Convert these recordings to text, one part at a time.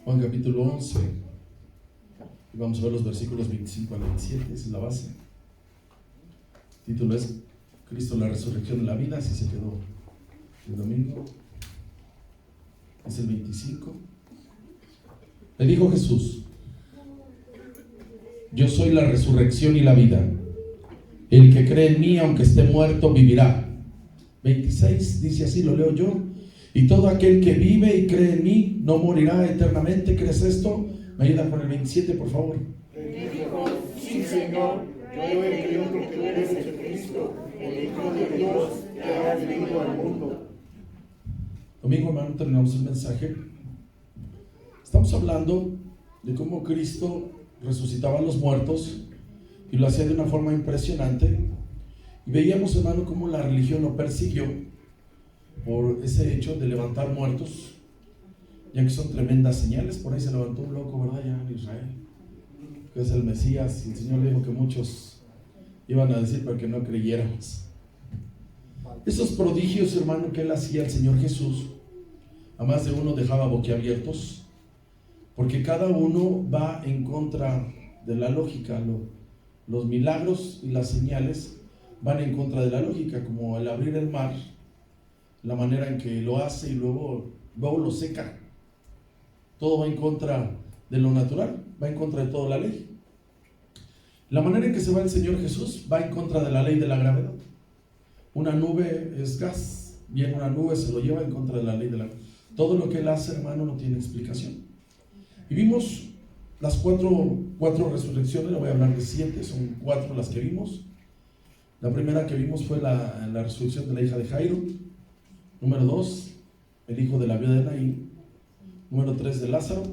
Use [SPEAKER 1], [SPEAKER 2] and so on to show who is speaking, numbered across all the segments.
[SPEAKER 1] Juan capítulo 11, y vamos a ver los versículos 25 al 27, esa es la base. El título es Cristo, la resurrección de la vida, así se quedó el domingo. Es el 25. Le dijo Jesús: yo soy la resurrección y la vida. El que cree en mí, aunque esté muerto, vivirá. 26 dice así, lo leo yo: y todo aquel que vive y cree en mí no morirá eternamente. ¿Crees esto? Me ayuda con el 27, por favor.
[SPEAKER 2] Le dijo: sí, Señor, yo he creído que tú eres el Cristo, el Hijo de Dios, que has venido al mundo.
[SPEAKER 1] Domingo, hermano, terminamos el mensaje. Estamos hablando de cómo Cristo resucitaba a los muertos y lo hacía de una forma impresionante. Y veíamos, hermano, cómo la religión lo persiguió por ese hecho de levantar muertos, ya que son tremendas señales. Por ahí se levantó un loco, ¿verdad? Ya en Israel, que es el Mesías, y el Señor dijo que muchos iban a decir para que no creyéramos. Esos prodigios, hermano, que él hacía, el Señor Jesús, a más de uno dejaba boquiabiertos, porque cada uno va en contra de la lógica. Los milagros y las señales van en contra de la lógica, como el abrir el mar, la manera en que lo hace y luego lo seca. Todo va en contra de lo natural, va en contra de toda la ley. La manera en que se va el Señor Jesús va en contra de la ley de la gravedad. Una nube es gas, viene una nube, se lo lleva en contra de la ley de la gravedad. Todo lo que él hace, hermano, no tiene explicación. Y vimos las cuatro resurrecciones. Le voy a hablar de 7, son 4 las que vimos. La primera que vimos fue la resurrección de la hija de Jairo. Número 2, el hijo de la viuda de Naín. Número 3, de Lázaro.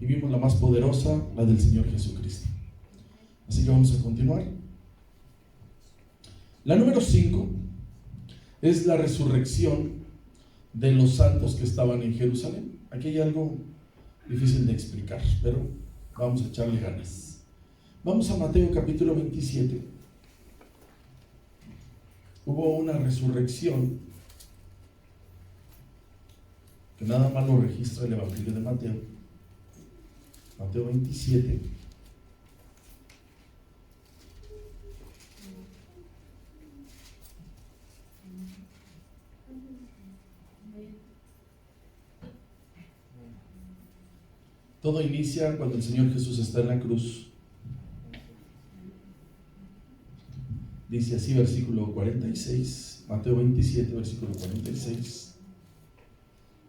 [SPEAKER 1] Y vimos la más poderosa, la del Señor Jesucristo. Así que vamos a continuar. La número 5 es la resurrección de los santos que estaban en Jerusalén. Aquí hay algo difícil de explicar, pero vamos a echarle ganas. Vamos a Mateo capítulo 27. Hubo una resurrección que nada más lo registra el Evangelio de Mateo. Mateo 27. Todo inicia cuando el Señor Jesús está en la cruz. Dice así, versículo 46, Mateo 27, versículo 46.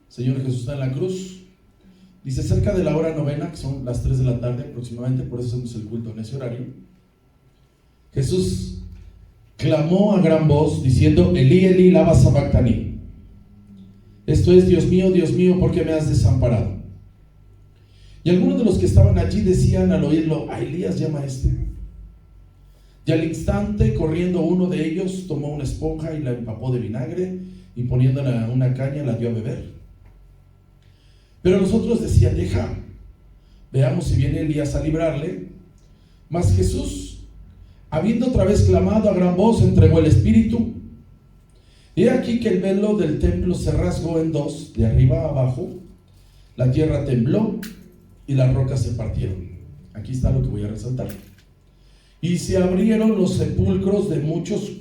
[SPEAKER 1] Señor Jesús está en la cruz. Dice: cerca de la hora novena, que son las 3 de la tarde aproximadamente, por eso hacemos el culto en ese horario, Jesús clamó a gran voz diciendo: Elí, Elí, lama sabactani. Esto es: Dios mío, ¿por qué me has desamparado? Y algunos de los que estaban allí decían al oírlo: a Elías llama a este. Y al instante, corriendo uno de ellos, tomó una esponja y la empapó de vinagre, y poniéndola en una caña la dio a beber. Pero los otros decían: deja, veamos si viene Elías a librarle. Mas Jesús, habiendo otra vez clamado a gran voz, entregó el espíritu. He aquí que el velo del templo se rasgó en dos, de arriba a abajo. La tierra tembló y las rocas se partieron. Aquí está lo que voy a resaltar. Y se abrieron los sepulcros de muchos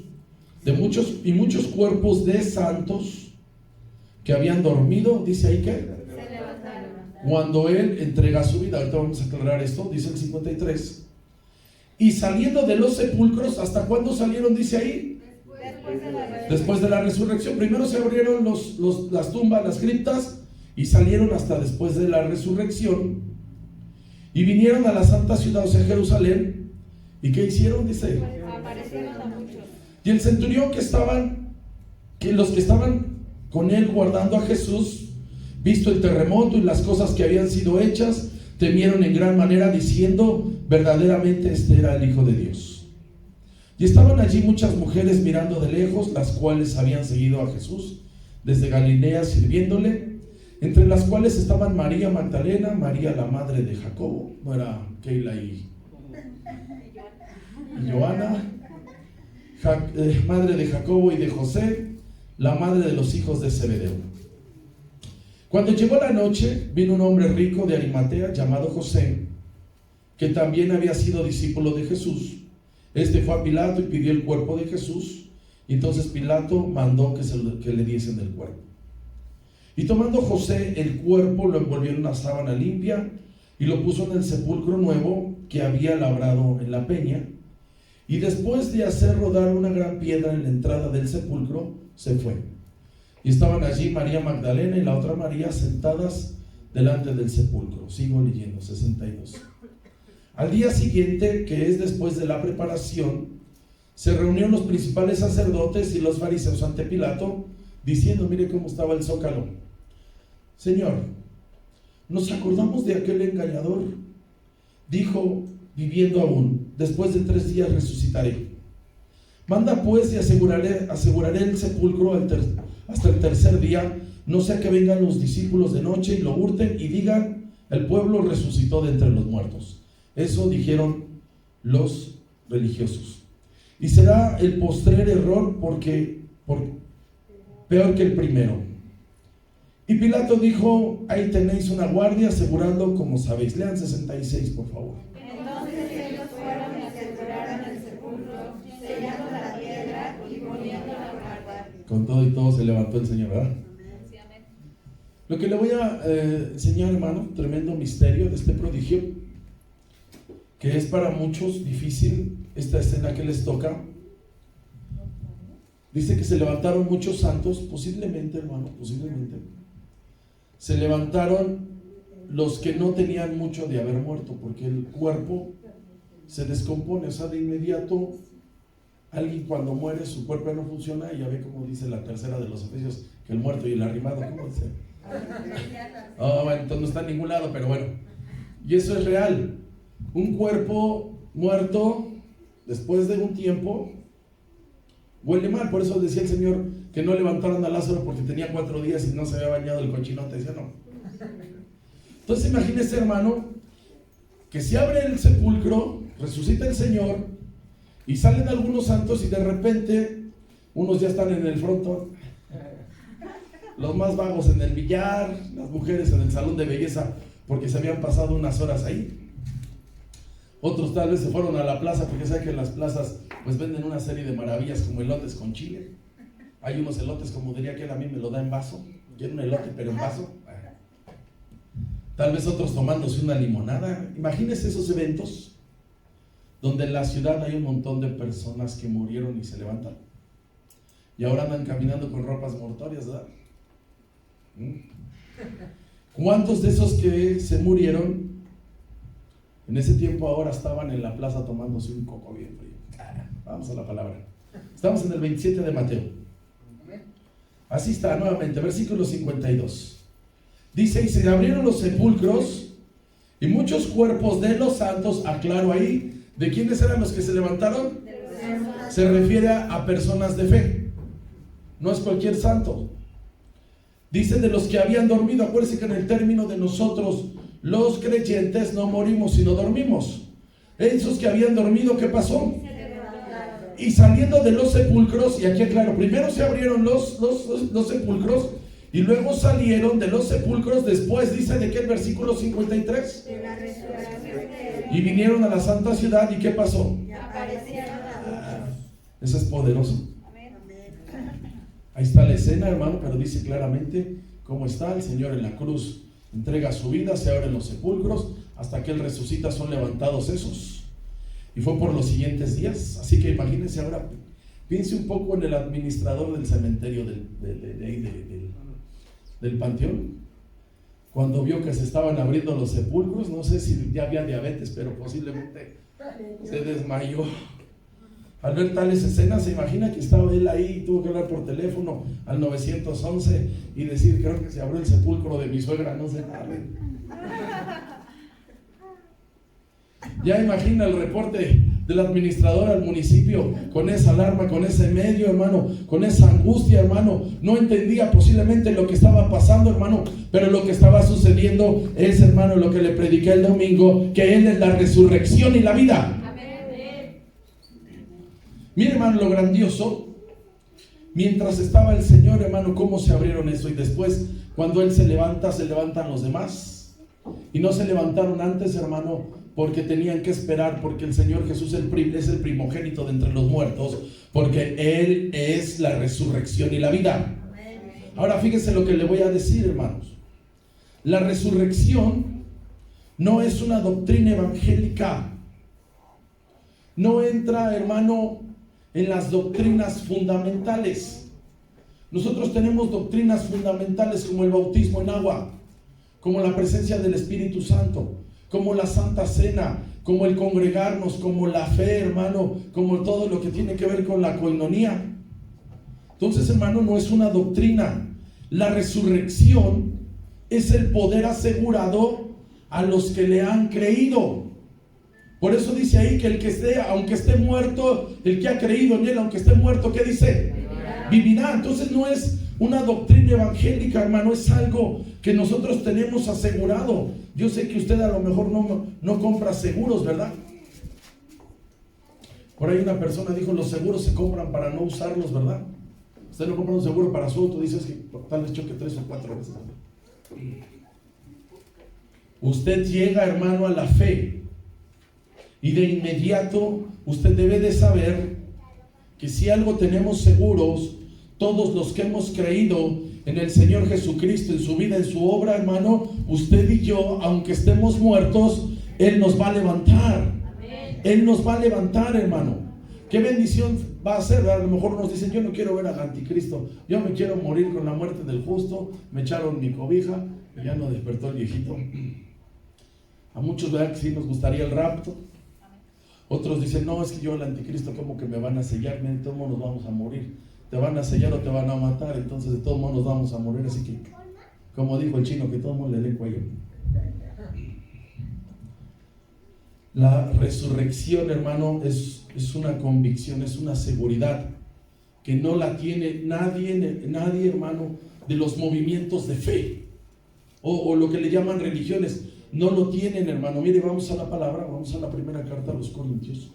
[SPEAKER 1] cuerpos de santos que habían dormido. Dice ahí que se levantaron cuando él entrega su vida. Ahorita vamos a aclarar esto. Dice el 53. Y saliendo de los sepulcros, ¿hasta cuándo salieron? Dice ahí, después de la resurrección. Primero se abrieron las tumbas, las criptas, y salieron hasta después de la resurrección. Y vinieron a la santa ciudad, o sea, Jerusalén. ¿Y qué hicieron? Dice: aparecieron a muchos. Y el centurión los que estaban con él guardando a Jesús, visto el terremoto y las cosas que habían sido hechas, temieron en gran manera, diciendo: verdaderamente este era el Hijo de Dios. Y estaban allí muchas mujeres mirando de lejos, las cuales habían seguido a Jesús desde Galilea sirviéndole, entre las cuales estaban María Magdalena, María la madre de Jacobo, no era Keila y Joana, madre de Jacobo y de José, la madre de los hijos de Zebedeo. Cuando llegó la noche, vino un hombre rico de Arimatea llamado José, que también había sido discípulo de Jesús. Este fue a Pilato y pidió el cuerpo de Jesús. Y entonces Pilato mandó que le diesen el cuerpo. Y tomando José el cuerpo, lo envolvió en una sábana limpia y lo puso en el sepulcro nuevo que había labrado en la peña. Y después de hacer rodar una gran piedra en la entrada del sepulcro, se fue. Y estaban allí María Magdalena y la otra María sentadas delante del sepulcro. Sigo leyendo, 62. Al día siguiente, que es después de la preparación, se reunieron los principales sacerdotes y los fariseos ante Pilato, diciendo: mire cómo estaba el zócalo. Señor, nos acordamos de aquel engañador. Dijo, viviendo aún, después de 3 días resucitaré. Manda pues y aseguraré el sepulcro hasta el tercer día, no sea que vengan los discípulos de noche y lo hurten y digan: el pueblo resucitó de entre los muertos. Eso dijeron los religiosos. Y será el postrer error peor que el primero. Y Pilato dijo: ahí tenéis una guardia asegurando como sabéis. Lean 66, por favor.
[SPEAKER 3] Entonces ellos fueron y aseguraron el sepulcro, sellando la piedra y poniéndola a guardar.
[SPEAKER 1] Con todo y todo se levantó el Señor, ¿verdad? Lo que le voy a enseñar, hermano, tremendo misterio de este prodigio, que es para muchos difícil esta escena que les toca. Dice que se levantaron muchos santos, posiblemente, hermano, posiblemente. Se levantaron los que no tenían mucho de haber muerto, porque el cuerpo se descompone, o sea, de inmediato alguien cuando muere su cuerpo no funciona, y ya ve como dice la tercera de los Efesios, que el muerto y el arrimado, ¿cómo dice? Bueno, entonces no está en ningún lado, pero bueno. Y eso es real. Un cuerpo muerto, después de un tiempo, huele mal. Por eso decía el Señor que no levantaron a Lázaro porque tenía 4 días y no se había bañado el cochinote. Decía no. Entonces imagínese, hermano, que se abre el sepulcro, resucita el Señor y salen algunos santos y de repente unos ya están en el frontón, los más vagos en el billar, las mujeres en el salón de belleza porque se habían pasado unas horas ahí. Otros tal vez se fueron a la plaza, porque saben que en las plazas pues venden una serie de maravillas como elotes con chile. Hay unos elotes, como diría que él, a mí me lo da en vaso. Quiero un elote pero en vaso. Tal vez otros tomándose una limonada. Imagínense esos eventos donde en la ciudad hay un montón de personas que murieron y se levantan y ahora andan caminando con ropas mortuorias, ¿verdad? ¿Cuántos de esos que se murieron en ese tiempo ahora estaban en la plaza tomándose un coco bien frío? Vamos a la palabra. Estamos en el 27 de Mateo. Así está nuevamente, versículo 52. Dice: y se abrieron los sepulcros y muchos cuerpos de los santos, aclaro ahí, ¿de quiénes eran los que se levantaron? Se refiere a personas de fe, no es cualquier santo. Dice de los que habían dormido. Acuérdense que en el término de nosotros los creyentes no morimos sino dormimos. Esos que habían dormido, ¿qué pasó? Y saliendo de los sepulcros, y aquí aclaro, primero se abrieron los sepulcros y luego salieron de los sepulcros. Después dice de qué el versículo 53, y vinieron a la santa ciudad. ¿Y qué pasó? Eso es poderoso. Ahí está la escena, hermano, pero dice claramente cómo está el Señor en la cruz. Entrega su vida, se abren los sepulcros, hasta que Él resucita son levantados esos. Y fue por los siguientes días. Así que imagínense ahora, piense un poco en el administrador del cementerio del panteón. Cuando vio que se estaban abriendo los sepulcros, no sé si ya había diabetes, pero posiblemente se desmayó. Al ver tales escenas, se imagina que estaba él ahí y tuvo que hablar por teléfono al 911 y decir: creo que se abrió el sepulcro de mi suegra, no sé nada. Ya imagina el reporte del administrador al municipio con esa alarma, con ese medio, hermano, con esa angustia, hermano. No entendía posiblemente lo que estaba pasando, hermano, pero lo que estaba sucediendo es, hermano, lo que le prediqué el domingo, que Él es la resurrección y la vida. Mire, hermano, lo grandioso mientras estaba el Señor, hermano, cómo se abrieron eso. Y después, cuando Él se levanta, se levantan los demás. Y no se levantaron antes, hermano, porque tenían que esperar, porque el Señor Jesús es el primogénito de entre los muertos, porque Él es la resurrección y la vida. Ahora fíjense lo que le voy a decir, hermanos. La resurrección no es una doctrina evangélica. No entra, hermano, en las doctrinas fundamentales. Nosotros tenemos doctrinas fundamentales como el bautismo en agua, como la presencia del Espíritu Santo, como la Santa Cena, como el congregarnos, como la fe, hermano, como todo lo que tiene que ver con la coinonía. Entonces, hermano, no es una doctrina. La resurrección es el poder asegurado a los que le han creído. Por eso dice ahí que el que esté, aunque esté muerto, el que ha creído en Él, aunque esté muerto, ¿qué dice? Vivirá. Entonces no es una doctrina evangélica, hermano, es algo que nosotros tenemos asegurado. Yo sé que usted a lo mejor no compra seguros, ¿verdad? Por ahí una persona dijo, los seguros se compran para no usarlos, ¿verdad? Usted no compra un seguro para su auto, dice que tal vez choque 3 o 4 veces. Usted llega, hermano, a la fe, y de inmediato usted debe de saber que si algo tenemos seguros, todos los que hemos creído en el Señor Jesucristo, en su vida, en su obra, hermano, usted y yo, aunque estemos muertos, Él nos va a levantar. Él nos va a levantar, hermano. Qué bendición va a ser. A lo mejor nos dicen, yo no quiero ver al anticristo, yo me quiero morir con la muerte del justo. Me echaron mi cobija y ya no despertó el viejito. A muchos, ¿verdad?, que sí nos gustaría el rapto. Otros dicen, no, es que yo el anticristo como que me van a sellar, de todos modos nos vamos a morir. Te van a sellar o te van a matar, entonces de todos modos nos vamos a morir. Así que, como dijo el chino, que todo el mundo le dé cuello. La resurrección, hermano, es una convicción, es una seguridad que no la tiene nadie, hermano, de los movimientos de fe o lo que le llaman religiones. No lo tienen, hermano. Mire, vamos a la palabra, vamos a la primera carta a los Corintios.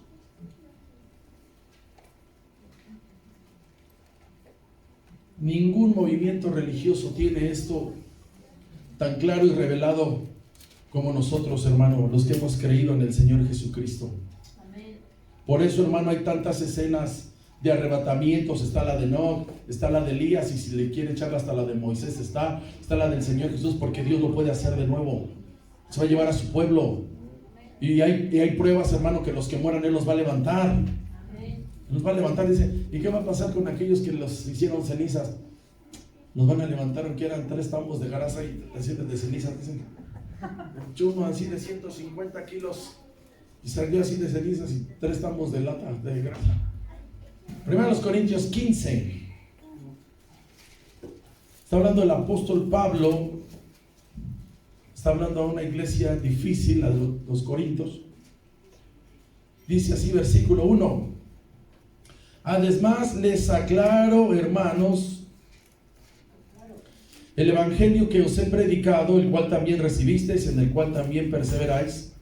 [SPEAKER 1] Ningún movimiento religioso tiene esto tan claro y revelado como nosotros, hermano, los que hemos creído en el Señor Jesucristo. Amén. Por eso, hermano, hay tantas escenas de arrebatamientos. Está la de Enoc, está la de Elías, y si le quiere echar hasta la de Moisés, está la del Señor Jesús, porque Dios lo puede hacer de nuevo. Se va a llevar a su pueblo. Y hay pruebas, hermano, que los que mueran Él los va a levantar. Amén. Los va a levantar, dice. ¿Y qué va a pasar con aquellos que los hicieron cenizas? Los van a levantar, aunque eran 3 tambos de grasa y 7 de cenizas, dicen. Uno así de 150 kilos y salió así de cenizas y 3 tambos de lata de grasa. Primero los Corintios 15. Está hablando el apóstol Pablo. Está hablando a una iglesia difícil, a los Corintios. Dice así, versículo 1. Además les aclaro, hermanos, el evangelio que os he predicado, el cual también recibisteis, en el cual también perseveráis,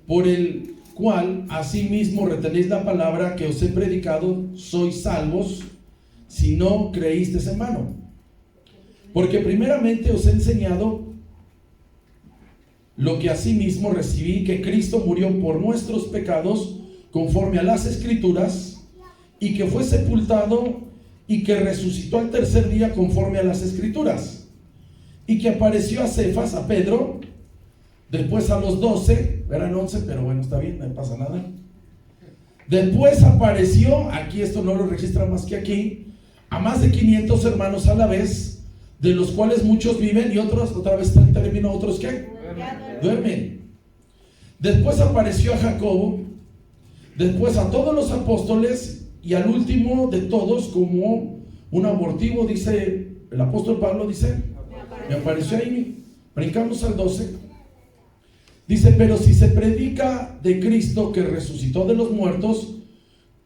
[SPEAKER 1] por el cual asimismo retenéis la palabra que os he predicado, sois salvos, si no creísteis en vano. Porque primeramente os he enseñado lo que asimismo recibí, que Cristo murió por nuestros pecados conforme a las Escrituras, y que fue sepultado y que resucitó al tercer día conforme a las Escrituras, y que apareció a Cefas, a Pedro, después a los 12, eran 11, pero bueno, está bien, no pasa nada. Después apareció, aquí esto no lo registra más que aquí, a más de 500 hermanos a la vez, de los cuales muchos viven y otros, otra vez termino, otros ¿qué? Duermen. Después apareció a Jacobo, después a todos los apóstoles, y al último de todos, como un abortivo, dice el apóstol Pablo, dice, me apareció ahí. Brincamos al 12. Dice, pero si se predica de Cristo que resucitó de los muertos,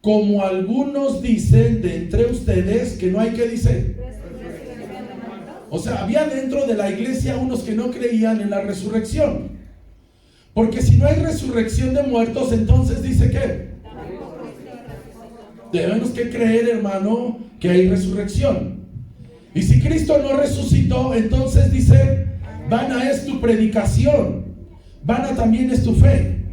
[SPEAKER 1] como algunos dicen de entre ustedes, que no hay, que dice. O sea, había dentro de la iglesia unos que no creían en la resurrección. Porque si no hay resurrección de muertos, entonces dice ¿qué? Tenemos que creer, hermano, que hay resurrección. Y si Cristo no resucitó, entonces dice, vana es tu predicación, vana también es tu fe.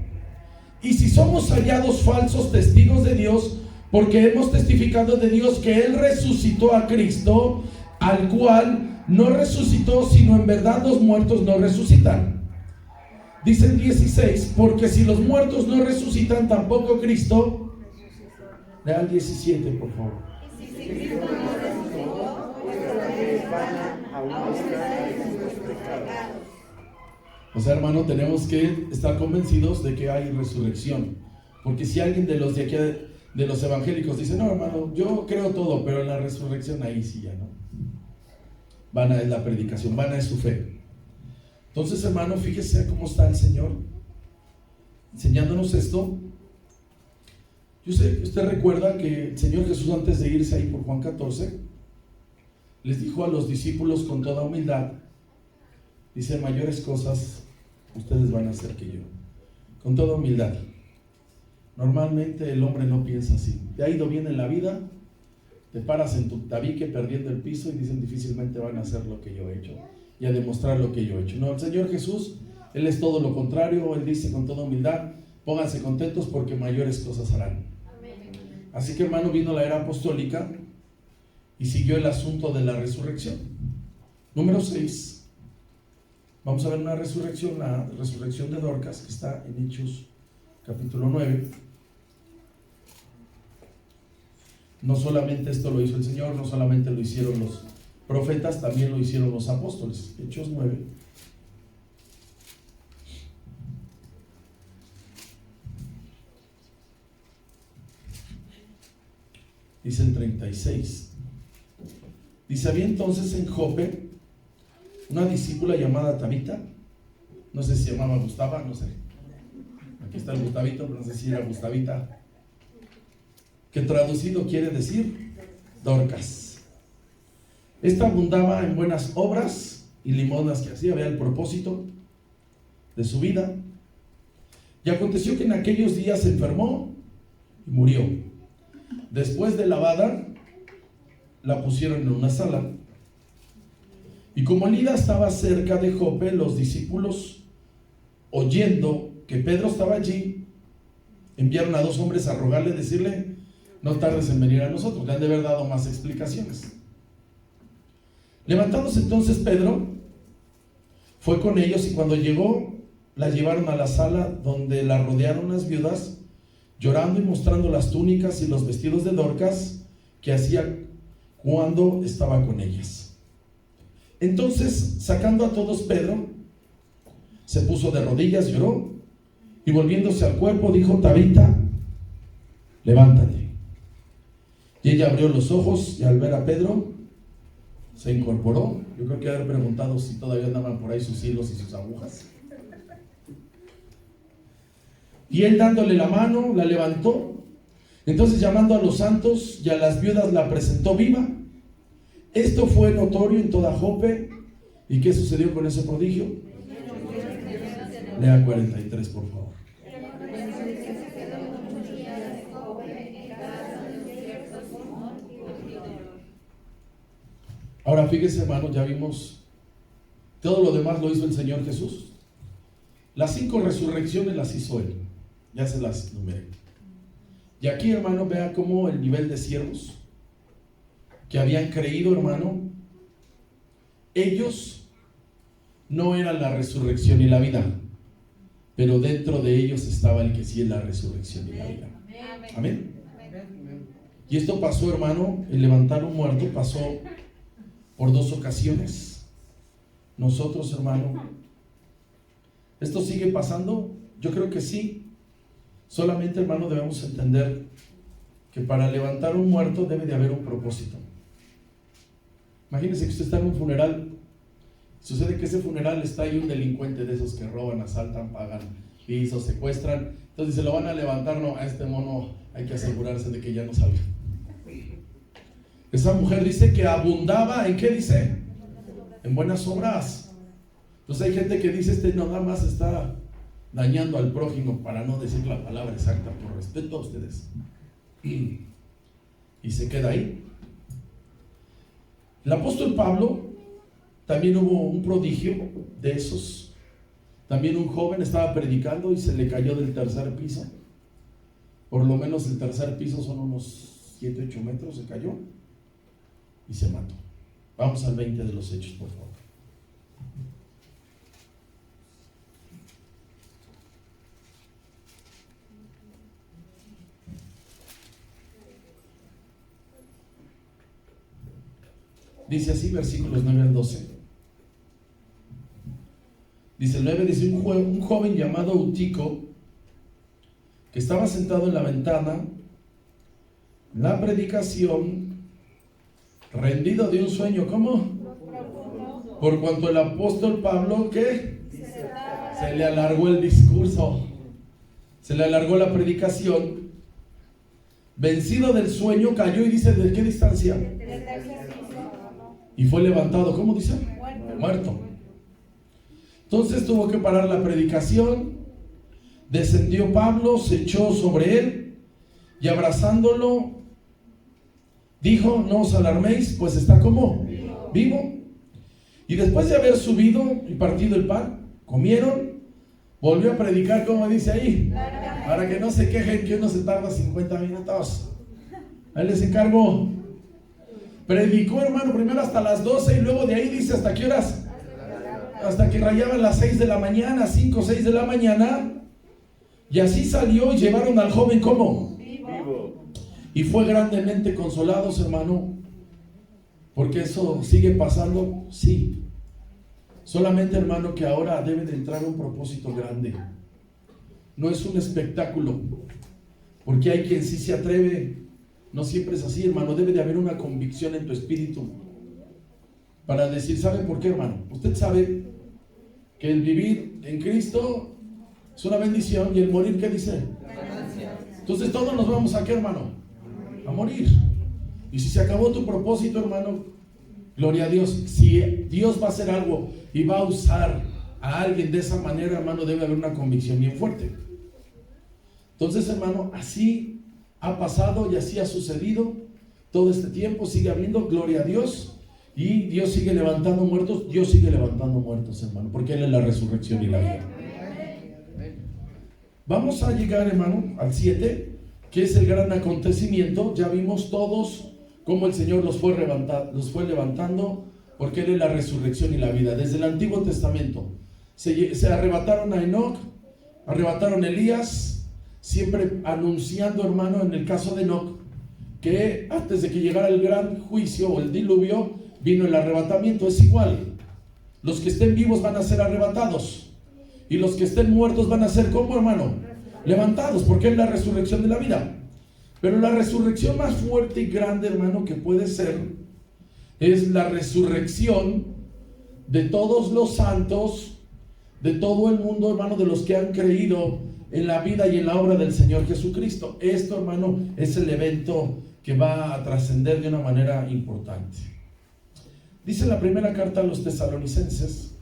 [SPEAKER 1] Y si somos hallados falsos testigos de Dios, porque hemos testificado de Dios que Él resucitó a Cristo, al cual no resucitó, sino en verdad los muertos no resucitan. Dice el 16, porque si los muertos no resucitan, tampoco Cristo. Lea el 17, por favor.
[SPEAKER 3] Y si Cristo no resucitó, vuestra fe es vana, aún estáis en vuestros pecados.
[SPEAKER 1] O sea, hermano, tenemos que estar convencidos de que hay resurrección. Porque si alguien de los de aquí, de los evangélicos, dice, no, hermano, yo creo todo, pero en la resurrección ahí sí ya no. Vana es la predicación, vana es su fe. Entonces, hermano, fíjese cómo está el Señor enseñándonos esto. Yo sé que usted recuerda que el Señor Jesús, antes de irse ahí por Juan 14, les dijo a los discípulos con toda humildad, dice, mayores cosas ustedes van a hacer que yo. Con toda humildad. Normalmente el hombre no piensa así. Te ha ido bien en la vida, te paras en tu tabique perdiendo el piso y dicen, difícilmente van a hacer lo que yo he hecho y a demostrar lo que yo he hecho. No, el Señor Jesús, Él es todo lo contrario. Él dice con toda humildad, pónganse contentos porque mayores cosas harán. Así que, hermano, vino la era apostólica y siguió el asunto de la resurrección. Número 6. Vamos a ver una resurrección, la resurrección de Dorcas, que está en Hechos capítulo 9. No solamente esto lo hizo el Señor, no solamente lo hicieron los profetas, también lo hicieron los apóstoles. Hechos 9. Dice el 36. Dice, había entonces en Jope una discípula llamada Tabita. No sé si se llamaba Gustava, no sé. Aquí está el Gustavito, pero no sé si era Gustavita. Que traducido quiere decir Dorcas. Esta abundaba en buenas obras y limonas que hacía, vea el propósito de su vida. Y aconteció que en aquellos días se enfermó y murió. Después de lavada, la pusieron en una sala. Y como Lida estaba cerca de Jope, los discípulos, oyendo que Pedro estaba allí, enviaron a 2 hombres a rogarle, decirle, no tardes en venir a nosotros. Le han de haber dado más explicaciones. Levantándose entonces Pedro, fue con ellos, y cuando llegó, la llevaron a la sala donde la rodearon las viudas, llorando y mostrando las túnicas y los vestidos de Dorcas que hacía cuando estaba con ellas. Entonces, sacando a todos Pedro, se puso de rodillas, lloró, y volviéndose al cuerpo dijo, Tabita, levántate. Y ella abrió los ojos, y al ver a Pedro, se incorporó. Yo creo que haber preguntado si todavía andaban por ahí sus hilos y sus agujas. Y él, dándole la mano, la levantó. Entonces, llamando a los santos y a las viudas, la presentó viva. Esto fue notorio en toda Jope. ¿Y qué sucedió con ese prodigio? Lea 43, por favor. Ahora fíjese, hermano, ya vimos todo lo demás lo hizo el Señor Jesús. Las 5 resurrecciones las hizo Él. Ya se las numeré. Y aquí, hermano, vea cómo el nivel de siervos que habían creído, hermano, ellos no eran la resurrección y la vida, pero dentro de ellos estaba el que sí es la resurrección y la vida. Amén. Y esto pasó, hermano, el levantar un muerto pasó por 2 ocasiones. Nosotros, hermano, ¿esto sigue pasando? Yo creo que sí. Solamente, hermano, debemos entender que para levantar un muerto debe de haber un propósito. Imagínense que usted está en un funeral. Sucede que ese funeral está ahí un delincuente de esos que roban, asaltan, pagan pisos, secuestran. Entonces se lo van a levantar, no, a este mono hay que asegurarse de que ya no salga. Esa mujer dice que abundaba, ¿en qué dice? En buenas obras. Entonces hay gente que dice, nada más está dañando al prójimo, para no decir la palabra exacta, por respeto a ustedes. y se queda ahí. El apóstol Pablo, también hubo un prodigio de esos. También un joven estaba predicando y se le cayó del tercer piso. Por lo menos el tercer piso son unos 7, 8 metros, se cayó y se mató. Vamos al 20 de los Hechos, por favor. Dice así, versículos 9 al 12. Dice el 9, dice un joven llamado Eutico, que estaba sentado en la ventana, la predicación, rendido de un sueño, ¿cómo? Por cuanto el apóstol Pablo, ¿qué? Se le alargó el discurso, se le alargó la predicación, vencido del sueño, cayó y dice, ¿de qué distancia? Y fue levantado, ¿cómo dice? Muerto. Entonces tuvo que parar la predicación, descendió Pablo, se echó sobre él y abrazándolo dijo, no os alarméis, pues está como vivo. Y después de haber subido y partido el pan, comieron, volvió a predicar, como dice ahí, para que no se quejen que uno se tarda 50 minutos. Ahí les encargo. Predicó, hermano, primero hasta las 12 y luego de ahí dice, ¿hasta qué horas? Hasta que rayaban las 6 de la mañana, 5 o 6 de la mañana. Y así salió y llevaron al joven, ¿cómo? Vivo. Y fue grandemente consolados, hermano, porque eso sigue pasando, sí. Solamente, hermano, que ahora debe de entrar un propósito grande. No es un espectáculo, porque hay quien sí se atreve. No siempre es así, hermano. Debe de haber una convicción en tu espíritu para decir, ¿saben por qué, hermano? Usted sabe que el vivir en Cristo es una bendición y el morir, ¿qué dice? Entonces todos nos vamos a ¿qué, hermano? A morir. Y si se acabó tu propósito, hermano, gloria a Dios. Si Dios va a hacer algo y va a usar a alguien de esa manera, hermano, debe haber una convicción bien fuerte. Entonces, hermano, así ha pasado y así ha sucedido todo este tiempo, sigue habiendo, gloria a Dios, y Dios sigue levantando muertos, Dios sigue levantando muertos, hermano, porque Él es la resurrección y la vida. Vamos a llegar, hermano, al 7, que es el gran acontecimiento. Ya vimos todos cómo el Señor los fue levantando, porque Él es la resurrección y la vida. Desde el Antiguo Testamento se arrebataron a Enoc, arrebataron a Elías, siempre anunciando, hermano, en el caso de Enoc, que antes de que llegara el gran juicio o el diluvio, vino el arrebatamiento. Es igual, los que estén vivos van a ser arrebatados, y los que estén muertos van a ser, ¿cómo, hermano? Levantados, porque es la resurrección de la vida. Pero la resurrección más fuerte y grande, hermano, que puede ser, es la resurrección de todos los santos, de todo el mundo, hermano, de los que han creído en la vida y en la obra del Señor Jesucristo. Esto, hermano, es el evento que va a trascender de una manera importante. Dice la primera carta a los Tesalonicenses,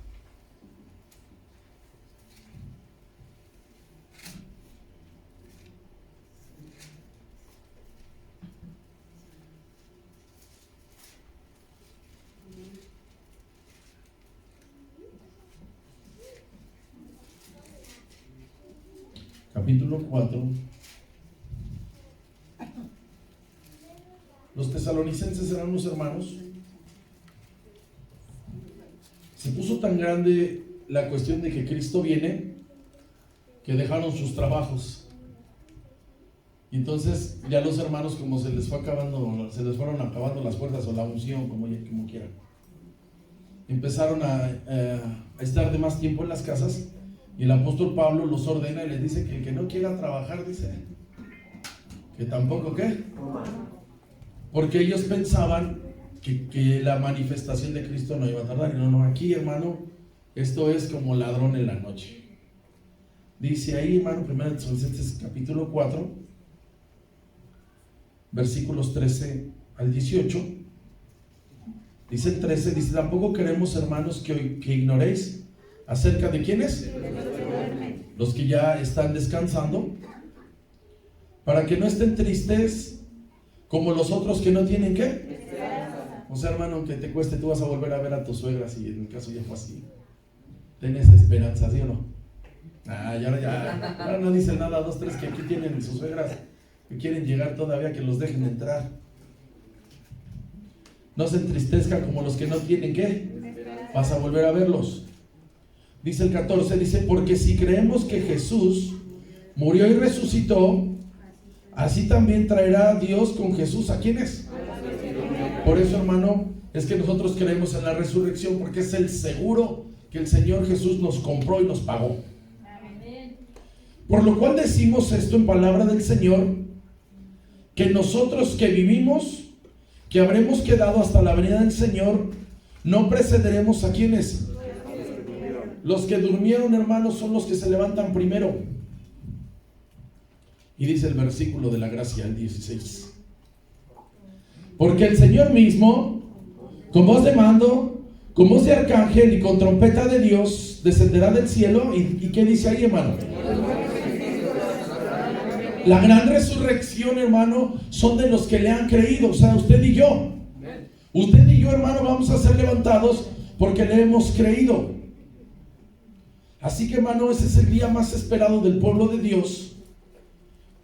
[SPEAKER 1] capítulo 4. Los tesalonicenses eran unos hermanos. Se puso tan grande la cuestión de que Cristo viene, que dejaron sus trabajos. Y entonces ya los hermanos, como se les fueron acabando las fuerzas o la unción, como quieran, empezaron a estar de más tiempo en las casas. Y el apóstol Pablo los ordena y les dice que el que no quiera trabajar, dice, que tampoco, ¿qué? Porque ellos pensaban que la manifestación de Cristo no iba a tardar. Y no, aquí, hermano, esto es como ladrón en la noche. Dice ahí, hermano, 1 Tesalonicenses capítulo 4, versículos 13 al 18. Dice el 13, dice, tampoco queremos, hermanos, que ignoréis acerca de quiénes, los que ya están descansando, para que no estén tristes como los otros que no tienen ¿qué? O sea, hermano, aunque te cueste, tú vas a volver a ver a tus suegras, y en mi caso ya fue así. Ten esa esperanza, ¿sí o no? Ahora no dicen nada, 2, 3 que aquí tienen sus suegras que quieren llegar todavía, que los dejen entrar. No se entristezcan como los que no tienen ¿qué? Vas a volver a verlos. Dice el 14, dice, porque si creemos que Jesús murió y resucitó, así también traerá a Dios con Jesús ¿a quiénes? Por eso, hermano, es que nosotros creemos en la resurrección, porque es el seguro que el Señor Jesús nos compró y nos pagó. Por lo cual decimos esto en palabra del Señor, que nosotros que vivimos, que habremos quedado hasta la venida del Señor, no precederemos a quienes. Los que durmieron, hermanos, son los que se levantan primero. Y dice el versículo de la gracia, el 16. Porque el Señor mismo, con voz de mando, con voz de arcángel y con trompeta de Dios, descenderá del cielo. ¿Y qué dice ahí, hermano? La gran resurrección, hermano, son de los que le han creído, o sea, usted y yo. Usted y yo, hermano, vamos a ser levantados porque le hemos creído. Así que, hermano, ese es el día más esperado del pueblo de Dios,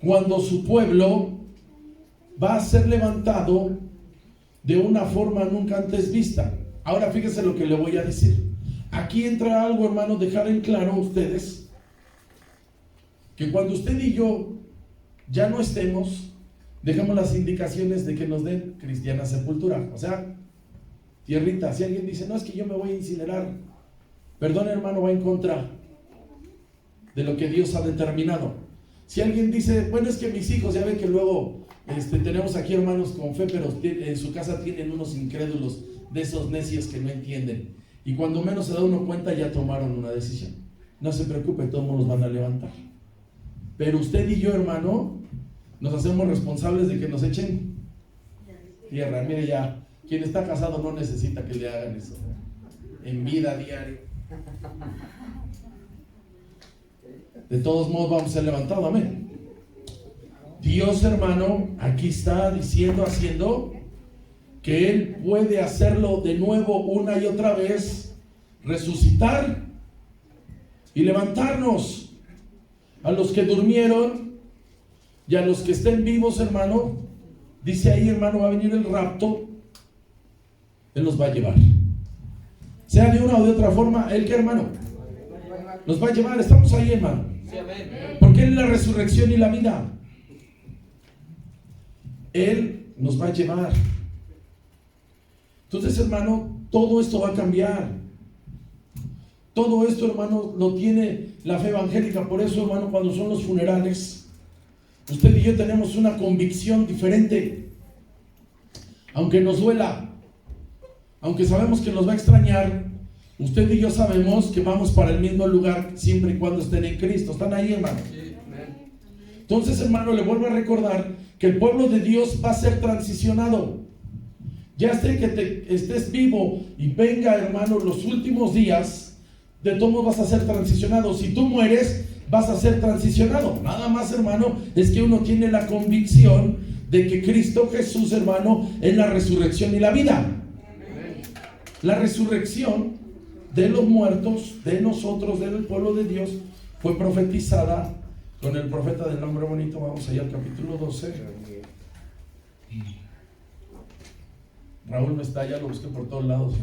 [SPEAKER 1] cuando su pueblo va a ser levantado de una forma nunca antes vista. Ahora fíjese lo que le voy a decir. Aquí entra algo, hermano, dejar en claro a ustedes que cuando usted y yo ya no estemos, dejamos las indicaciones de que nos den cristiana sepultura. O sea, tierrita. Si alguien dice, no, es que yo me voy a incinerar, perdón, hermano, va en contra de lo que Dios ha determinado. Si alguien dice, bueno, es que mis hijos, ya ven que luego tenemos aquí hermanos con fe, pero en su casa tienen unos incrédulos, de esos necios que no entienden, y cuando menos se da uno cuenta ya tomaron una decisión. No se preocupe, todos nos van a levantar, pero usted y yo, hermano, nos hacemos responsables de que nos echen tierra. Mire, ya quien está casado no necesita que le hagan eso en vida diaria. De todos modos vamos a ser levantados, amén. Dios, hermano, aquí está diciendo, haciendo que Él puede hacerlo de nuevo una y otra vez, resucitar y levantarnos a los que durmieron y a los que estén vivos, hermano. Dice ahí, hermano, va a venir el rapto, Él los va a llevar, sea de una o de otra forma. ¿Él qué, hermano? Nos va a llevar. Estamos ahí, hermano, porque Él es la resurrección y la vida. Él nos va a llevar. Entonces, hermano, todo esto va a cambiar. Todo esto, hermano, lo tiene la fe evangélica. Por eso, hermano, cuando son los funerales, usted y yo tenemos una convicción diferente. Aunque nos duela, aunque sabemos que nos va a extrañar, usted y yo sabemos que vamos para el mismo lugar siempre y cuando estén en Cristo. ¿Están ahí, hermano? Entonces, hermano, le vuelvo a recordar que el pueblo de Dios va a ser transicionado. Ya esté que estés vivo y venga, hermano, los últimos días, de todos modos vas a ser transicionado. Si tú mueres, vas a ser transicionado. Nada más, hermano, es que uno tiene la convicción de que Cristo Jesús, hermano, es la resurrección y la vida. La resurrección de los muertos, de nosotros, del pueblo de Dios, fue profetizada con el profeta del nombre bonito. Vamos allá al capítulo 12. Raúl no está, ya lo busqué por todos lados.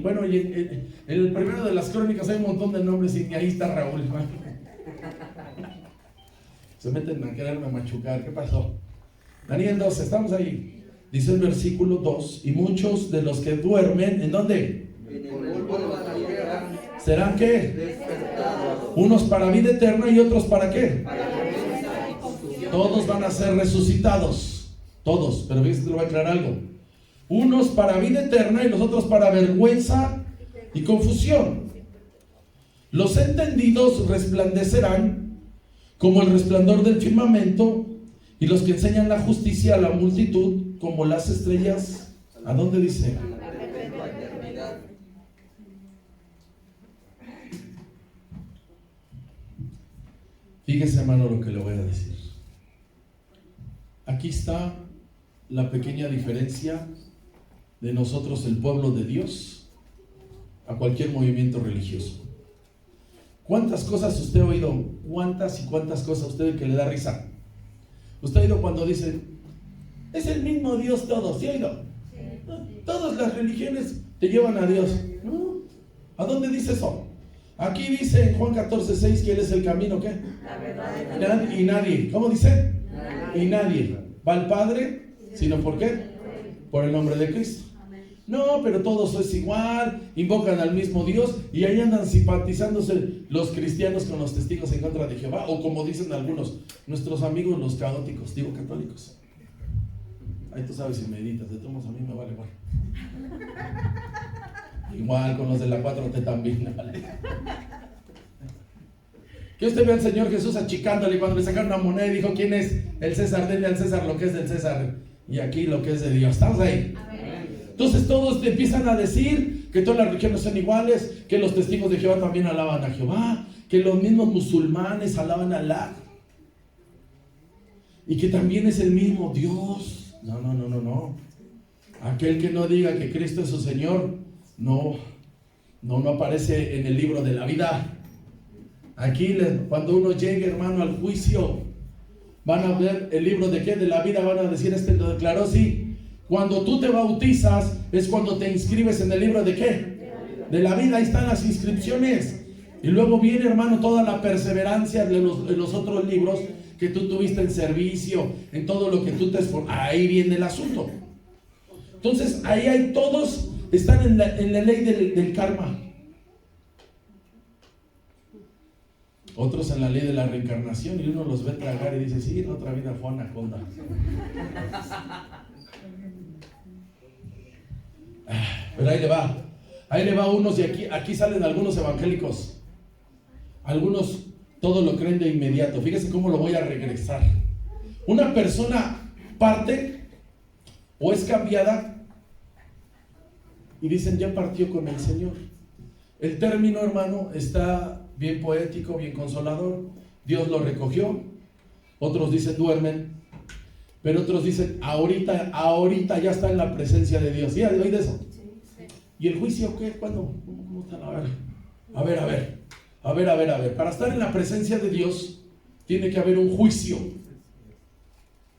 [SPEAKER 1] Bueno, en el primero de las crónicas hay un montón de nombres y ahí está Raúl. Se meten a quererme machucar. ¿Qué pasó? Daniel 12, estamos ahí. Dice el versículo 2: y muchos de los que duermen, ¿en dónde? ¿Serán qué? Unos para vida eterna y otros para qué? Todos van a ser resucitados. Todos, pero fíjense, te lo voy a aclarar algo. Unos para vida eterna y los otros para vergüenza y confusión. Los entendidos resplandecerán como el resplandor del firmamento, y los que enseñan la justicia a la multitud como las estrellas. ¿A dónde dice? Fíjese, hermano, lo que le voy a decir. Aquí está la pequeña diferencia de nosotros, el pueblo de Dios, a cualquier movimiento religioso. ¿Cuántas cosas usted ha oído? ¿Cuántas y cuántas cosas a usted que le da risa? Usted ha oído cuando dicen, es el mismo Dios todos, ¿sí ha oído? Todas las religiones te llevan a Dios. ¿No? ¿A dónde dice eso? Aquí dice en Juan 14:6 que Él es el camino, ¿qué?
[SPEAKER 3] La verdad
[SPEAKER 1] Y nadie, ¿cómo dice? Y nadie va al Padre, sino ¿por qué? Por el nombre de Cristo. No, pero todos es igual, invocan al mismo Dios y ahí andan simpatizándose los cristianos con los testigos en contra de Jehová, o como dicen algunos, nuestros amigos los católicos, digo católicos. Ahí tú sabes si meditas, de todos modos a mí me vale igual. Igual con los de la 4T también, ¿vale? Que usted ve al Señor Jesús achicándole cuando le sacaron una moneda y dijo, ¿quién es el César? Denle al César lo que es del César y aquí lo que es de Dios. ¿Estamos ahí? Entonces todos te empiezan a decir que todas las religiones son iguales, que los testigos de Jehová también alaban a Jehová, que los mismos musulmanes alaban a Alá y que también es el mismo Dios. No. Aquel que no diga que Cristo es su Señor, no aparece en el libro de la vida. Aquí cuando uno llegue, hermano, al juicio, van a ver el libro de qué, de la vida, van a decir, este lo declaró, sí. Cuando tú te bautizas, es cuando te inscribes en el libro de qué, de la vida, ahí están las inscripciones. Y luego viene, hermano, toda la perseverancia de los otros libros que tú tuviste en servicio, en todo lo que tú te esforzaste. Ahí viene el asunto. Entonces, ahí hay todos, están en la ley del karma. Otros en la ley de la reencarnación, y uno los ve tragar y dice, sí, en otra vida fue anaconda. Pero ahí le va unos, y aquí salen algunos evangélicos. Algunos todo lo creen de inmediato. Fíjese cómo lo voy a regresar. Una persona parte o es cambiada y dicen, ya partió con el Señor. El término, hermano, está bien poético, bien consolador. Dios lo recogió. Otros dicen duermen, pero otros dicen ahorita ya está en la presencia de Dios. ¿Sí? ¿Oí de eso? ¿Y el juicio qué? ¿Cuándo? ¿Cómo están? A ver. Para estar en la presencia de Dios tiene que haber un juicio.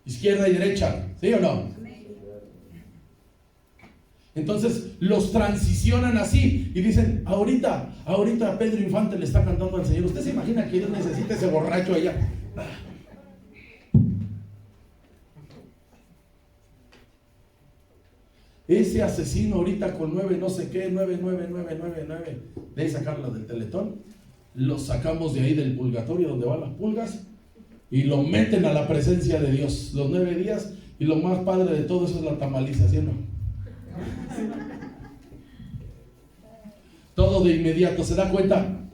[SPEAKER 1] Izquierda y derecha, ¿sí o no? Entonces los transicionan así y dicen, ahorita Pedro Infante le está cantando al Señor. ¿Usted se imagina que Dios necesita ese borracho allá? Ese asesino ahorita con 9 no sé qué, 9, de ahí sacarlo del Teletón, lo sacamos de ahí del purgatorio donde van las pulgas y lo meten a la presencia de Dios los 9 días, y lo más padre de todo eso es la tamaliza, ¿sí o no? Todo de inmediato, ¿se da cuenta?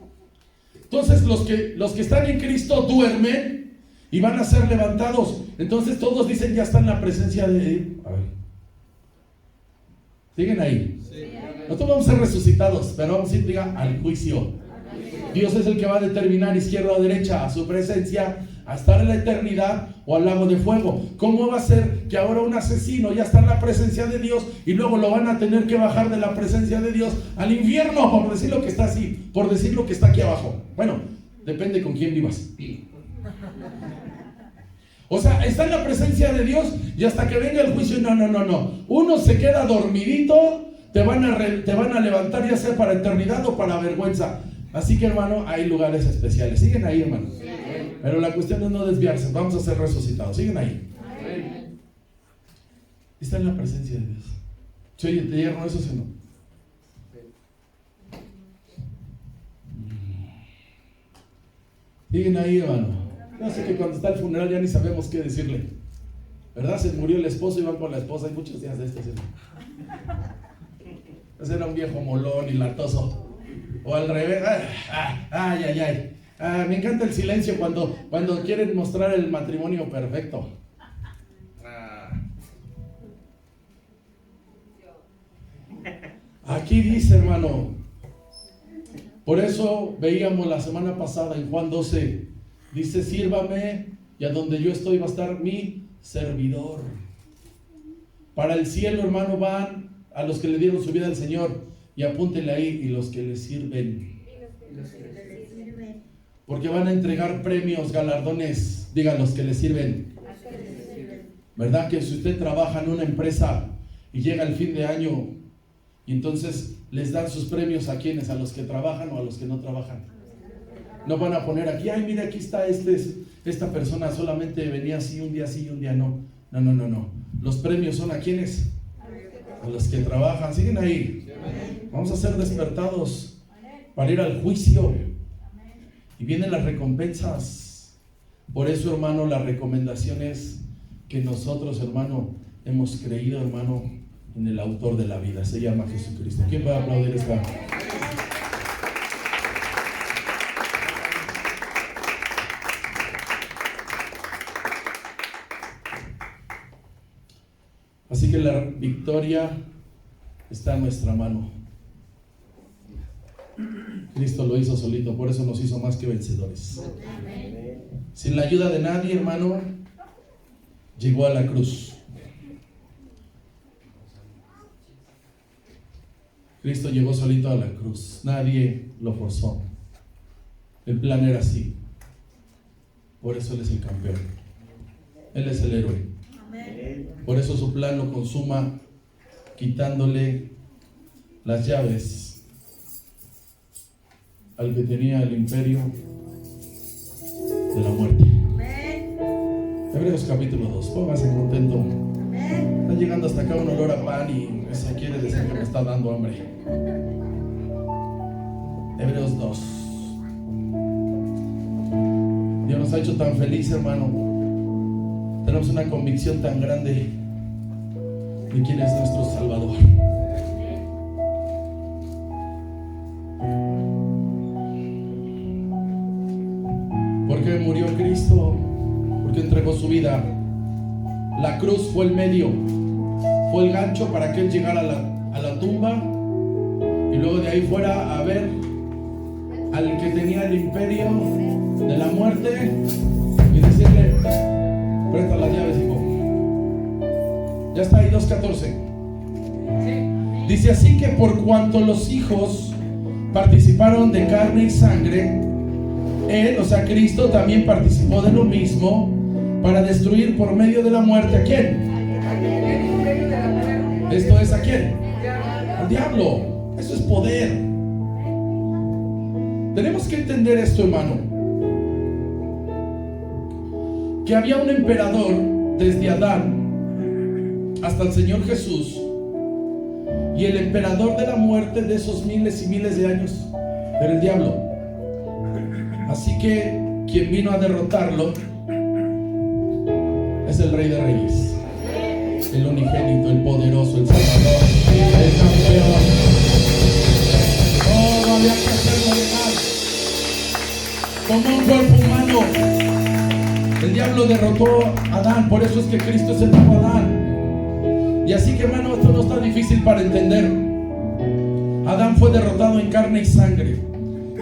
[SPEAKER 1] Entonces los que están en Cristo duermen y van a ser levantados. Entonces todos dicen, ya está en la presencia de Él. A ver, ¿siguen ahí? Sí. Nosotros vamos a ser resucitados, pero vamos a ir, diga, al juicio. Dios es el que va a determinar izquierda o derecha, a su presencia, a estar en la eternidad o al lago de fuego. ¿Cómo va a ser que ahora un asesino ya está en la presencia de Dios y luego lo van a tener que bajar de la presencia de Dios al infierno, por decir lo que está así, por decir lo que está aquí abajo? Bueno, depende con quién vivas. O sea, está en la presencia de Dios y hasta que venga el juicio, no. Uno se queda dormidito, te van a levantar ya sea para eternidad o para vergüenza. Así que, hermano, hay lugares especiales. ¿Siguen ahí, hermano? Sí. Pero la cuestión es no desviarse. Vamos a ser resucitados. ¿Siguen ahí? Sí. Está en la presencia de Dios. ¿Sí, te llegaron eso, sí o no? Siguen ahí, hermano. No sé, que cuando está el funeral ya ni sabemos qué decirle, ¿verdad? Se murió el esposo y van con la esposa. Hay muchos días de estos, ¿sí? Ese era un viejo molón y latoso. O al revés, ay. Me encanta el silencio cuando quieren mostrar el matrimonio perfecto. Aquí dice, hermano, por eso veíamos la semana pasada en Juan 12, dice, sírvame y a donde yo estoy va a estar mi servidor. Para el cielo, hermano, van a los que le dieron su vida al Señor, y apúntenle ahí, y los que le sirven. Porque van a entregar premios, galardones. Digan, los que le sirven. ¿Verdad? Que si usted trabaja en una empresa y llega el fin de año y entonces les dan sus premios, ¿a quiénes? ¿A los que trabajan o a los que no trabajan? No van a poner aquí, ay, mira, aquí está esta persona solamente venía así un día no. No. Los premios son ¿a quiénes? A los que trabajan. Siguen ahí. Vamos a ser despertados para ir al juicio. Y vienen las recompensas. Por eso, hermano, la recomendación es que nosotros, hermano, hemos creído, hermano, en el autor de la vida. Se llama Jesucristo. ¿Quién va a aplaudir esta? Así que la victoria está en nuestra mano. Cristo lo hizo solito, por eso nos hizo más que vencedores. Sin la ayuda de nadie, hermano, llegó a la cruz. Cristo llegó solito a la cruz. Nadie lo forzó. El plan era así. Por eso Él es el campeón. Él es el héroe. Por eso su plan lo consuma quitándole las llaves al que tenía el imperio de la muerte. Hebreos capítulo 2. Póngase contento. Está llegando hasta acá un olor a pan y eso quiere decir que me está dando hambre. Hebreos 2. Dios nos ha hecho tan feliz, hermano. Tenemos una convicción tan grande de quién es nuestro Salvador. ¿Por qué murió Cristo? Porque entregó su vida. La cruz fue el medio, fue el gancho para que Él llegara a la tumba y luego de ahí fuera a ver al que tenía el imperio de la muerte y decirle: presta las llaves, hijo. Ya está ahí, 2:14. Dice: así que por cuanto los hijos participaron de carne y sangre, Él, o sea Cristo, también participó de lo mismo para destruir por medio de la muerte ¿a quién? Esto es ¿a quién? Al diablo. Eso es poder. Tenemos que entender esto, hermano, que había un emperador desde Adán hasta el Señor Jesús, y el emperador de la muerte de esos miles y miles de años era el diablo. Así que quien vino a derrotarlo es el Rey de Reyes, el unigénito, el poderoso, el Salvador, el campeón. Todo había que hacerlo llegar como un cuerpo humano. El diablo derrotó a Adán, por eso es que Cristo es el nuevo Adán. Y así que, hermano, esto no está difícil para entender. Adán fue derrotado en carne y sangre.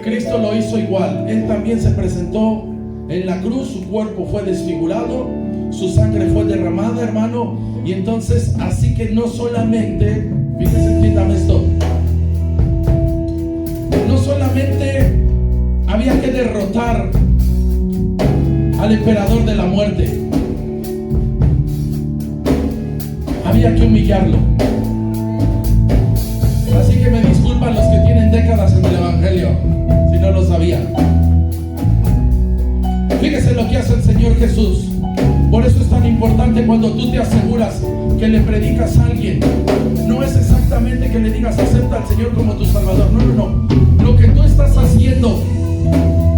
[SPEAKER 1] Cristo lo hizo igual. Él también se presentó en la cruz, su cuerpo fue desfigurado, su sangre fue derramada, hermano. Y entonces, así que no solamente, fíjense, entiendan esto, no solamente había que derrotar al emperador de la muerte, había que humillarlo. Así que me disculpan los que tienen décadas en el evangelio si no lo sabían. Fíjese lo que hace el Señor Jesús. Por eso es tan importante cuando tú te aseguras que le predicas a alguien. No es exactamente que le digas acepta al Señor como tu Salvador. No. Lo que tú estás haciendo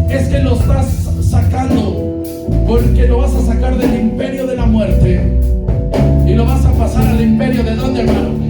[SPEAKER 1] es que lo estás sacando, porque lo vas a sacar del imperio de la muerte y lo vas a pasar al imperio de ¿dónde, hermano?